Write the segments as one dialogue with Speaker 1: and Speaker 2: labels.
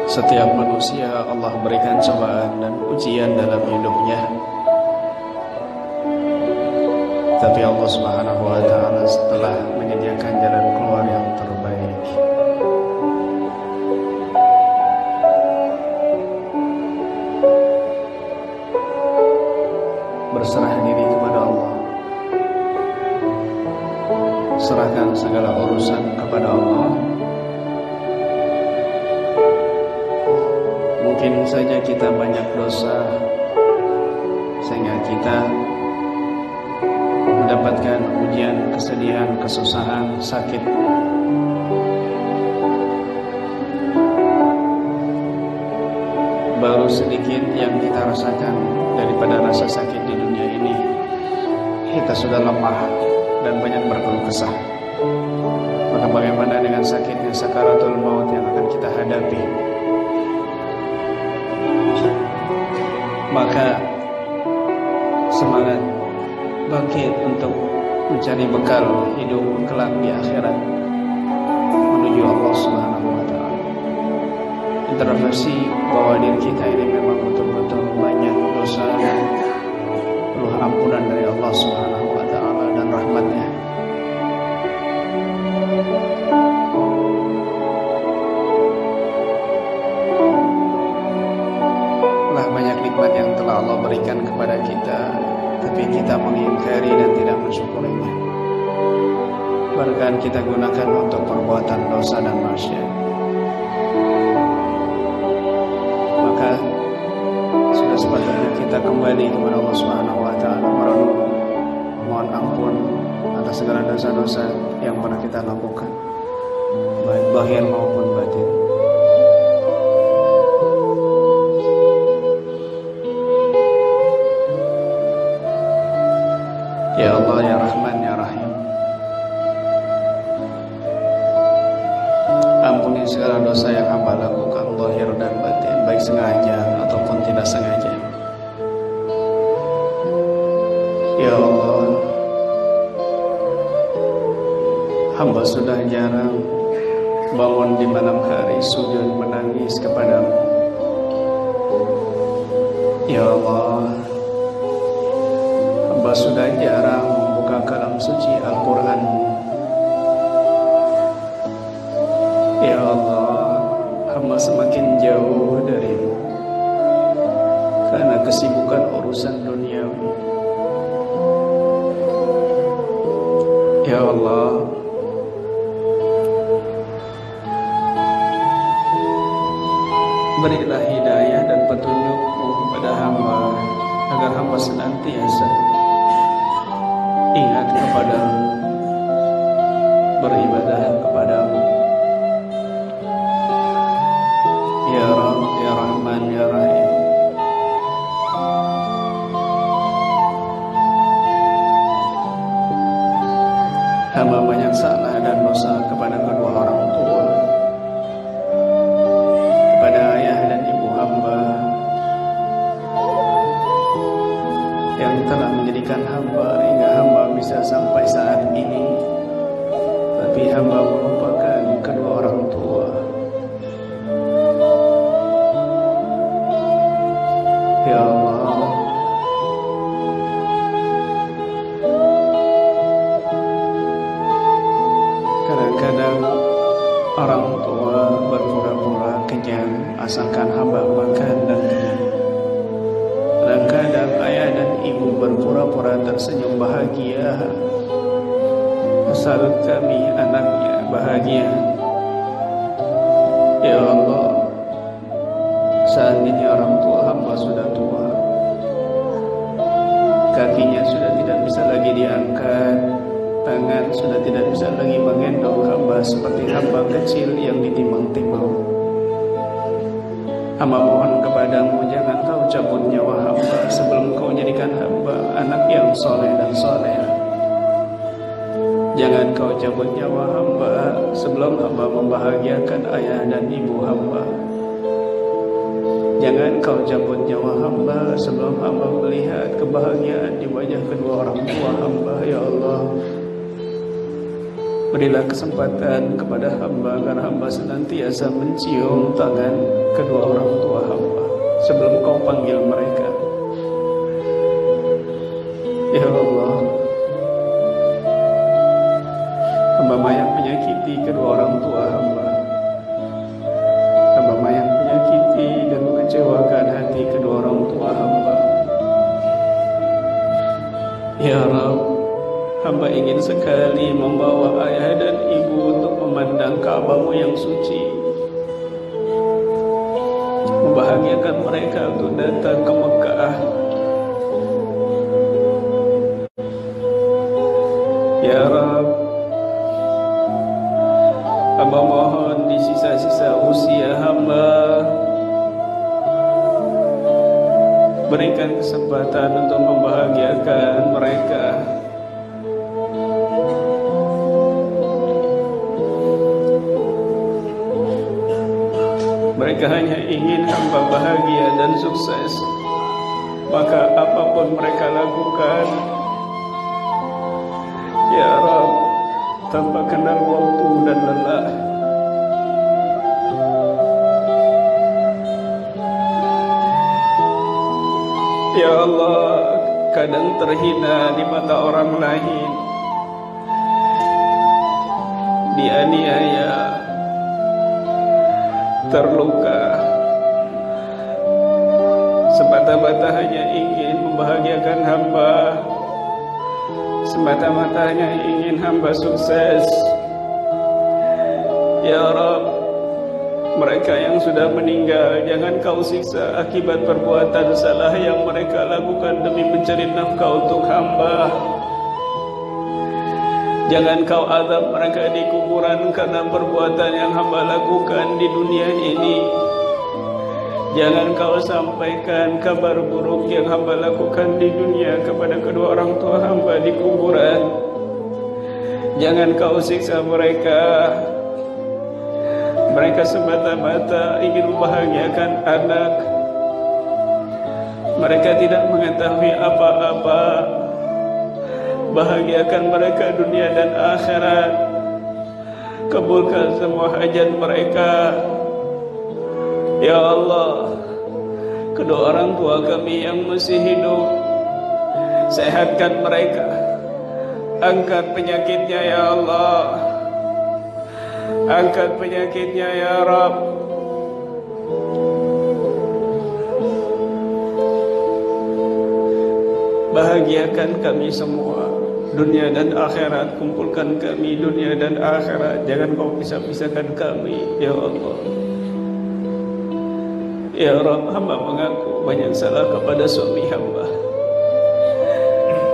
Speaker 1: Setiap manusia Allah berikan cobaan dan ujian dalam hidupnya. Tapi Allah Subhanahu wa ta'ala telah menyediakan jalan keluar yang terbaik. Berserah diri kepada Allah. Serahkan segala urusan kepada Allah. Mungkin saja kita banyak dosa sehingga kita mendapatkan ujian, kesedihan, kesusahan, sakit. Baru sedikit yang kita rasakan daripada rasa sakit di dunia ini, kita sudah lemah dan banyak berkeluh kesah. Maka bagaimana dengan sakitnya sakaratul maut yang akan kita hadapi? Maka semangat bangkit untuk mencari bekal hidup kelak di akhirat menuju Allah Subhanahu wa ta'ala. Intervensi bahwa diri kita ini memang betul-betul banyak dosa dan perlu ampunan dari Allah Subhanahu wa ta'ala dan rahmatnya. Nikmat yang telah Allah berikan kepada kita, tapi kita mengingkari dan tidak mensyukurinya. Bahkan kita gunakan untuk perbuatan dosa dan maksiat. Maka sudah sepatutnya kita kembali kepada Allah Subhanahu wa ta'ala, merenung, mohon ampun atas segala dosa-dosa yang pernah kita lakukan, baik zahir maupun batin. Ya Allah, Ya Rahman, Ya Rahim, ampuni segala dosa yang hamba lakukan zahir dan batin, baik sengaja ataupun tidak sengaja. Ya Allah, hamba sudah jarang bangun di malam hari sujud menangis kepadamu. Ya Allah, hamba sudah jarang membuka kalam suci Al-Quran. Ya Allah, hamba semakin jauh darimu karena kesibukan urusan duniawi. Ya Allah, berilah hidayah dan petunjuk-Mu kepada hamba agar hamba senantiasa ingat kepadamu, beribadah kepadamu. Ya Rabb, Ya Rahman, Ya Rahim, hamba banyak salah dan dosa kepada kedua orang tua, kepada ayah dan ibu hamba yang telah menjadikan hamba hingga hamba bisa sampai saat ini. Tapi hamba melupakan kedua orang tua. Ya Allah, kadang-kadang orang tua berpura-pura kenyang asalkan hamba makan dan kenyang. Kadang-kadang ayah dan ibu berpura-pura tersenyum bahagia asal kami anaknya bahagia. Ya Allah, saat ini orang tua hamba sudah tua, kakinya sudah tidak bisa lagi diangkat, tangan sudah tidak bisa lagi menggendong hamba seperti hamba kecil yang ditimbang-timbang. Hamba mohon kepadamu, jangan kau cabut nyawa hamba sebelum kau jadikan hamba anak yang soleh dan soleh. Jangan kau cabut nyawa hamba sebelum hamba membahagiakan ayah dan ibu hamba. Jangan kau cabut nyawa hamba sebelum hamba melihat kebahagiaan di wajah kedua orang tua hamba. Ya Allah, Berilah kesempatan kepada hamba agar hamba senantiasa mencium tangan kedua orang tua hamba sebelum kau panggil mereka. Ya Allah, hamba mayang menyakiti kedua orang tua hamba. Hamba mayang menyakiti dan mengecewakan hati kedua orang tua hamba. Ya Rabb, hamba ingin sekali membawa ayah dan ibu untuk memandang Ka'bah-Mu yang suci, membahagiakan mereka untuk datang ke Mekah. Ya Rabb, hamba mohon di sisa-sisa usia hamba berikan kesempatan untuk membahagiakan mereka. Mereka hanya ingin hamba bahagia dan sukses. Maka apapun mereka lakukan, ya Rabb, tanpa kenal waktu dan lelah. Ya Allah, kadang terhina di mata orang lain, dianiaya, terluka, semata-mata hanya ingin membahagiakan hamba, semata-mata hanya ingin hamba sukses. Ya Rabb, mereka yang sudah meninggal jangan kau siksa akibat perbuatan salah yang mereka lakukan demi mencari nafkah untuk hamba. Jangan kau azab mereka di kuburan karena perbuatan yang hamba lakukan di dunia ini. Jangan kau sampaikan kabar buruk yang hamba lakukan di dunia kepada kedua orang tua hamba di kuburan. Jangan kau siksa mereka. Mereka semata-mata ingin membahagiakan anak. Mereka tidak mengetahui apa-apa. Bahagiakan mereka dunia dan akhirat. Kabulkan semua hajat mereka. Ya Allah, kedua orang tua kami yang masih hidup, sehatkan mereka. Angkat penyakitnya ya Allah. Angkat penyakitnya ya Rabb. Bahagiakan kami semua, dunia dan akhirat. Kumpulkan kami dunia dan akhirat. Jangan kau pisah-pisahkan kami ya Allah. Ya Rabb, hamba mengaku banyak salah kepada suami hamba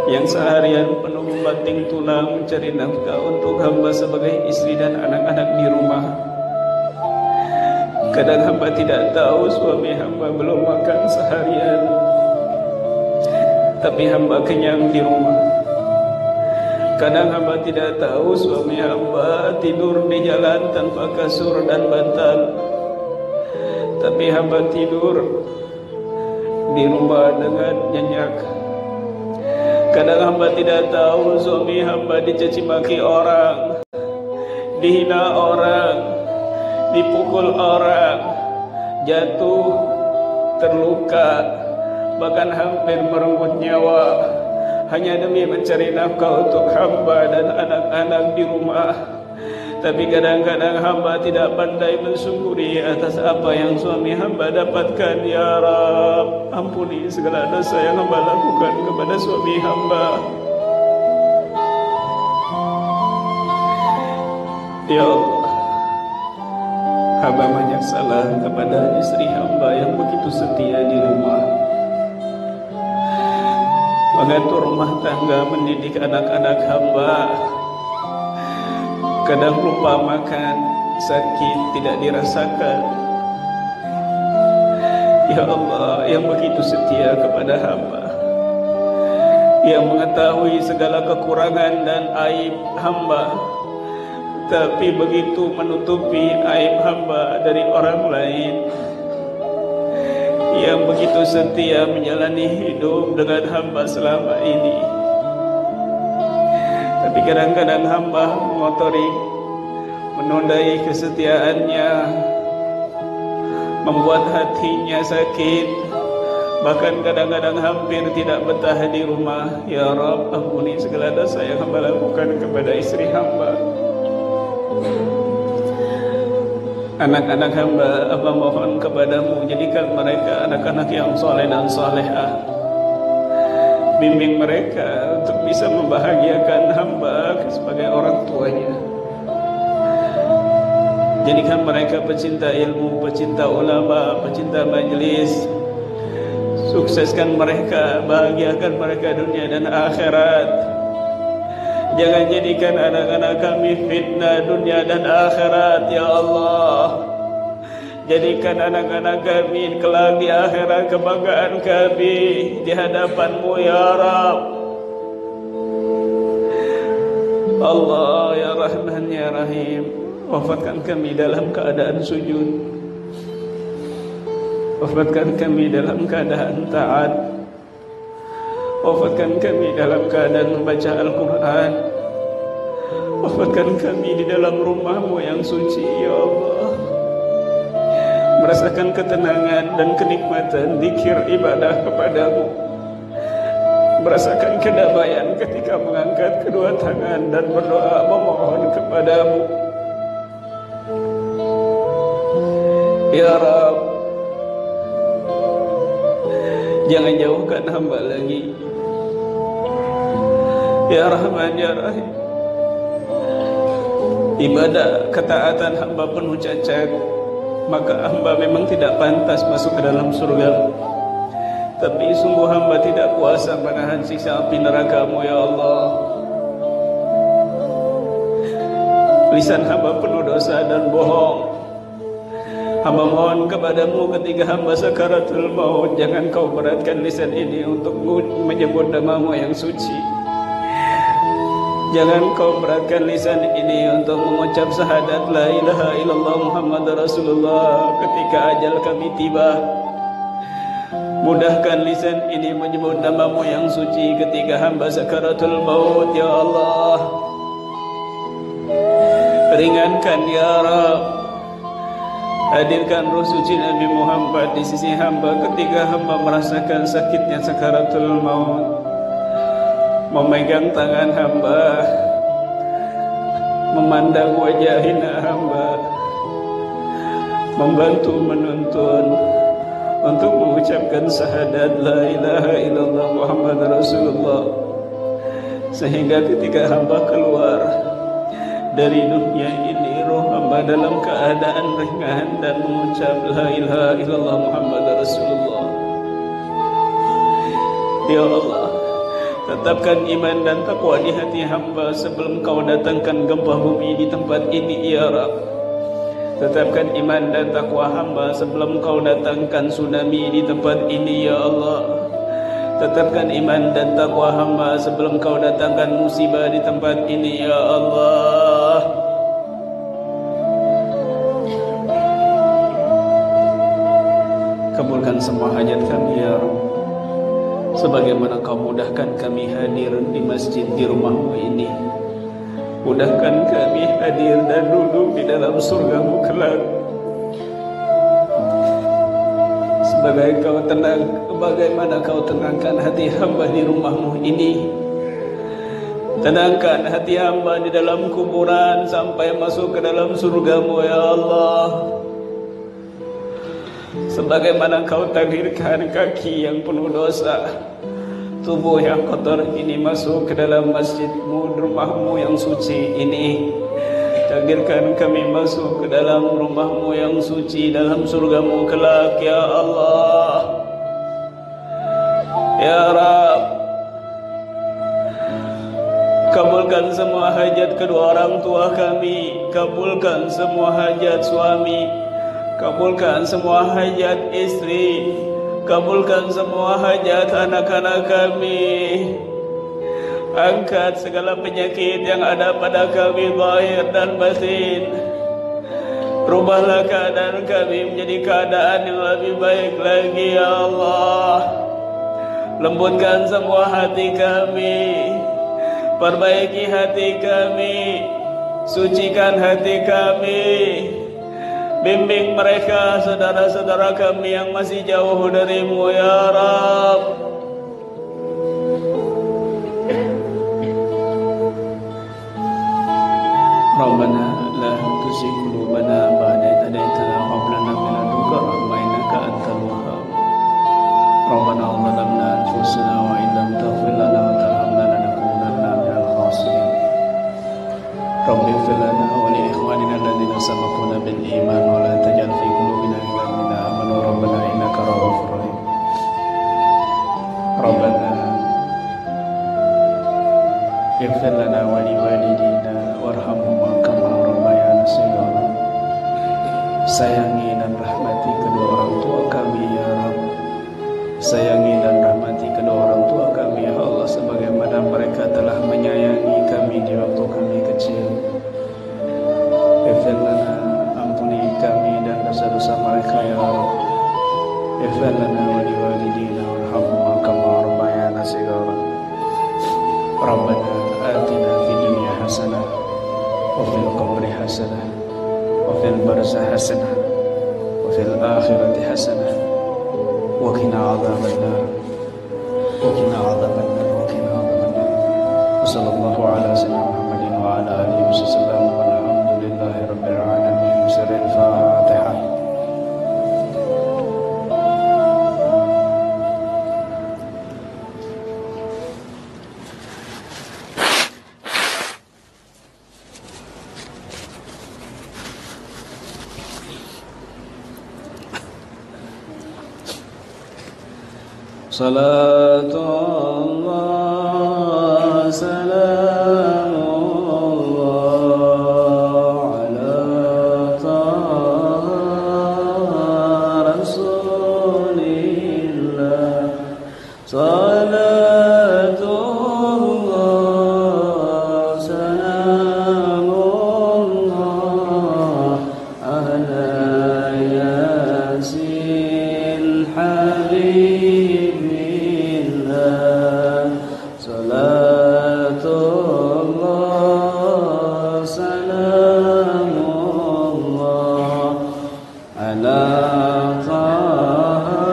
Speaker 1: yang seharian penuh membanting tulang mencari nafkah untuk hamba sebagai istri dan anak-anak di rumah. Kadang hamba tidak tahu suami hamba belum makan seharian, tapi hamba kenyang di rumah. Kadang hamba tidak tahu suami hamba tidur di jalan tanpa kasur dan bantal, tapi hamba tidur di rumah dengan nyenyak. Kadang hamba tidak tahu suami hamba dicaci maki orang, dihina orang, dipukul orang, jatuh, terluka, bahkan hampir merenggut nyawa hanya demi mencari nafkah untuk hamba dan anak-anak di rumah. Tapi kadang-kadang hamba tidak pandai mensyukuri atas apa yang suami hamba dapatkan. Ya Rabb, ampuni segala dosa yang hamba lakukan kepada suami hamba. Ya Allah, hamba banyak salah kepada istri hamba yang begitu setia di rumah, mengatur rumah tangga, mendidik anak-anak hamba. Kadang lupa makan, sakit tidak dirasakan. Ya Allah, yang begitu setia kepada hamba, yang mengetahui segala kekurangan dan aib hamba, tapi begitu menutupi aib hamba dari orang lain. Yang begitu setia menjalani hidup dengan hamba selama ini, Tapi kadang-kadang hamba mengotori, menodai kesetiaannya, membuat hatinya sakit, bahkan kadang-kadang hampir tidak betah di rumah. Ya Rabb, ampuni segala dosa yang hamba lakukan kepada istri hamba, anak-anak hamba. Hamba mohon kepadamu, jadikan mereka anak-anak yang soleh dan solehah. Bimbing mereka untuk bisa membahagiakan hamba sebagai orang tuanya. Jadikan mereka pecinta ilmu, pecinta ulama, pecinta majlis. Sukseskan mereka, bahagiakan mereka dunia dan akhirat. Jangan jadikan anak-anak kami fitnah dunia dan akhirat, ya Allah. Jadikan anak-anak kami kelak di akhirat kebanggaan kami di hadapan-Mu, ya Rabb. Allah, ya Rahman, ya Rahim, wafatkan kami dalam keadaan sujud, wafatkan kami dalam keadaan taat, wafatkan kami dalam keadaan membaca Al-Quran, wafatkan kami di dalam rumah-Mu yang suci, ya Allah. Merasakan ketenangan dan kenikmatan zikir ibadah kepadamu, merasakan kedamaian ketika mengangkat kedua tangan dan berdoa memohon kepadamu, ya Rabb. Jangan jauhkan hamba lagi, ya Rahman, ya Rahim. Ibadah ketaatan hamba penuh cacat, maka hamba memang tidak pantas masuk ke dalam surga. Tapi sungguh hamba tidak kuasa menahan siksa api neraka-Mu, ya Allah. Lisan hamba penuh dosa dan bohong. Hamba mohon kepadamu ketika hamba sakaratul maut, jangan kau beratkan lisan ini untuk menyebut nama-Mu yang suci. Jangan kau beratkan lisan ini untuk mengucap syahadat la ilaha illallah Muhammad Rasulullah ketika ajal kami tiba. Mudahkan lisan ini menyebut nama-Mu yang suci ketika hamba sakaratul maut, ya Allah. Ringankan, ya Rabb. Hadirkan ruh suci Nabi Muhammad di sisi hamba ketika hamba merasakan sakitnya sakaratul maut. Memegang tangan hamba, memandang wajah hina hamba, membantu menuntun untuk mengucapkan syahadat la ilaha illallah Muhammad Rasulullah. Sehingga ketika hamba keluar dari dunia ini, roh hamba dalam keadaan ringan dan mengucap la ilaha illallah Muhammad Rasulullah. Ya Allah, tetapkan iman dan takwa di hati hamba sebelum kau datangkan gempa bumi di tempat ini, ya Rabb. Tetapkan iman dan takwa hamba sebelum kau datangkan tsunami di tempat ini, ya Allah. Tetapkan iman dan takwa hamba sebelum kau datangkan musibah di tempat ini, ya Allah. Kabulkan semua hajat kami, ya Rabb. Sebagaimana kau mudahkan kami hadir di masjid di rumah-Mu ini, mudahkan kami hadir dan duduk di dalam surga-Mu kelak. Bagaimana kau tenangkan hati hamba di rumah-Mu ini, tenangkan hati hamba di dalam kuburan sampai masuk ke dalam surga-Mu, ya Allah. Sebagaimana kau takdirkan kaki yang penuh dosa, tubuh yang kotor ini masuk ke dalam masjid-Mu, rumah-Mu yang suci ini. Takdirkan kami masuk ke dalam rumah-Mu yang suci, dalam surga-Mu kelak, ya Allah. Ya Rabb, kabulkan semua hajat kedua orang tua kami, kabulkan semua hajat suami, kabulkan semua hajat istri, kabulkan semua hajat anak-anak kami. Angkat segala penyakit yang ada pada kami zahir dan batin. Rubahlah keadaan kami menjadi keadaan yang lebih baik lagi, ya Allah. Lembutkan semua hati kami, perbaiki hati kami, sucikan hati kami, bimbing mereka saudara-saudara kami yang masih jauh darimu ya Rabb. Rabbana la tuzigh qulubana ba'da idh hadaytana wa hab lana min ladunka rahmah innaka antal wahhab. Rabbana zalamna anfusana wa in lam taghfir lana wa tarhamna lanakunanna minal khasirin. Rabbi ighfir lana wa li ikhwanina alladhina sabaquna bil iman wa la taj'al fi qulubina ghillan lil ladzina amanu rabbana innaka ra'ufur rahim. Rabbana ighfir lana wa li walidina warhamhuma kama rabbayana shighara. Sayangi dan rahmati kedua orang tua kami ya Rabb. Sayangi dan rahmati kedua orang tua kami ya Allah, sebagaimana mereka telah menyayangi kami di waktu kami kecil. Ighfir lana, ampuni kami dan dosa-dosa mereka ya Rabb. Ighfir lana wa li walidina warhamhuma kama rabbayana shighara. Rabbana atina fid dunya hasanah wa fil qabri hasanah wa fil barzakh hasanah wa fil akhirati hasanah wa qina adzabannar wa qina adzabannar wa qina adzabannar. Wa sallallahu ala sayyidina Muhammadin wa ala alihi wasallam walhamdulillahi rabbil alamin. Sirrul Fatihah. Salatullah salamullah ala taha rasulillah. Salatullah salamullah ala yasin habib. Salatullah salamullah ala taha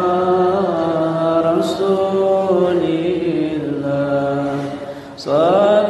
Speaker 1: rasulillah. Salatullah